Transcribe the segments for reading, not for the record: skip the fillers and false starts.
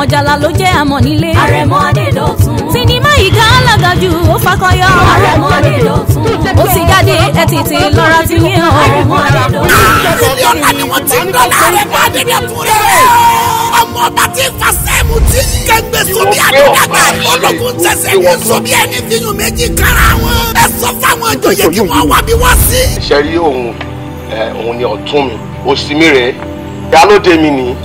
Àjàlá ló jẹ́ àmọ́ nílé. Àrẹ̀mọ Adédọ̀tun. Sinimá ìgá alágàjù ó fakọyọ. Àrẹ̀mọ Adédọ̀tun. Ó ti jáde ẹ tètè lọ́ra ti yín hàn. Àrẹ̀mọ Adédọ̀tun. Mílíọ̀nù ni wọ́n ti ń dọ́là Àrẹ̀mọ Adédọ̀tun rẹ̀. Ọmọ ọba ti fa sẹ́mu tí kẹ́gbẹ́ sóbi àdúgbà. Ológun tẹ̀sẹ̀ ní sóbi ẹni fíyùn méjì kára wọn. Ẹ sọ fáwọn ìjòyè kí wọ́n wá bí wọ́n sí. Ṣé rí òun ni ọ̀tún mi, òsì mi rẹ̀, ìyálóde mi ni.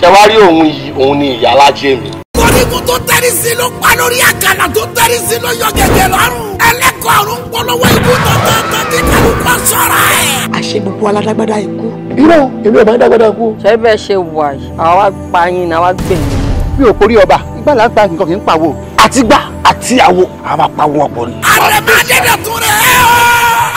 Ṣé wá rí òun yìí, òun ni ìyálájé mi. Orígun tó tẹ́rí sí ló pa lórí àkàlà tó tẹ́rí sí ló yọ gẹ́gẹ́ lọ́rùn. Ẹlẹ́kọ̀ọ́ ọ̀run polówó ikú tọ̀tọ̀tọ̀ tí kálukú sọ̀rọ̀ ẹ̀. Àṣẹ gbogbo aládágbádá ikú. Irọ́ èmi ò máa ń dágbádá kú. Ṣé bẹ́ẹ̀ ṣe wà yìí? Àwa pa yín ni àwa gbẹ̀yìn. Mi ò kórí ọba, ìgbà là ń pa nǹkan kì í pàwọ́. Àtìgbà àti àwo, a máa pawọ́ ọ̀pọ̀ ni. Àrẹ̀mọ Adédọ̀tun rẹ̀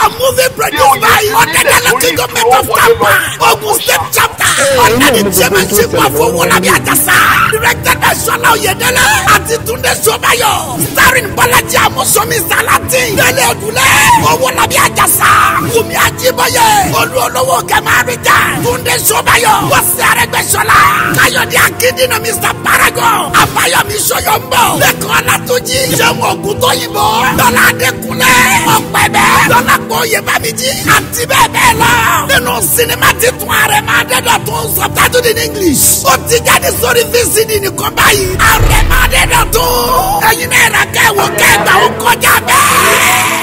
a movie produced by Ọ̀dẹ́dẹ́lẹ̀ King Government of Tampa, Ogun State Chapter, Ọ̀dẹ́dẹ́ Chairmanship of Owólabí Àjàsà, directed by Ṣọlá Oyèdélé àti Túndé Ṣọ́báyọ̀, starring Bọ́lájí Àmúṣọmí Sàlátì, Délé Odùlẹ̀, Owólabí Àjàsà, Wùmí Ajíbọ́yé, Olúolówó Kẹ́márìjà, Túndé Ṣọ́báyọ̀, Bọ́sẹ̀ Arẹ́gbẹ́ṣọlá, Káyọ̀dé Akíndínà Mr. Paragon, Àbáyọ̀mí Ṣóyọ̀mbọ̀, Lẹ́kàn Ọlátúnjí, Ṣẹ́wọ̀n Ògúntóyìnbó, Dọ́là Adékúnlé, Ọ̀pẹ̀bẹ̀, Dọ́là Oyèbámijí àti bẹ́ẹ̀ bẹ́ẹ̀ lọ. Nínú sinimá titun Àrẹ̀mọ Adédọ̀tun subtitled in English. Ó ti jáde sórí VCD nìkan báyìí. Àrẹ̀mọ Adédọ̀tun. Ẹ̀yin náà rà kẹ́wò kẹ́gbà ó kọjá bẹ́ẹ̀.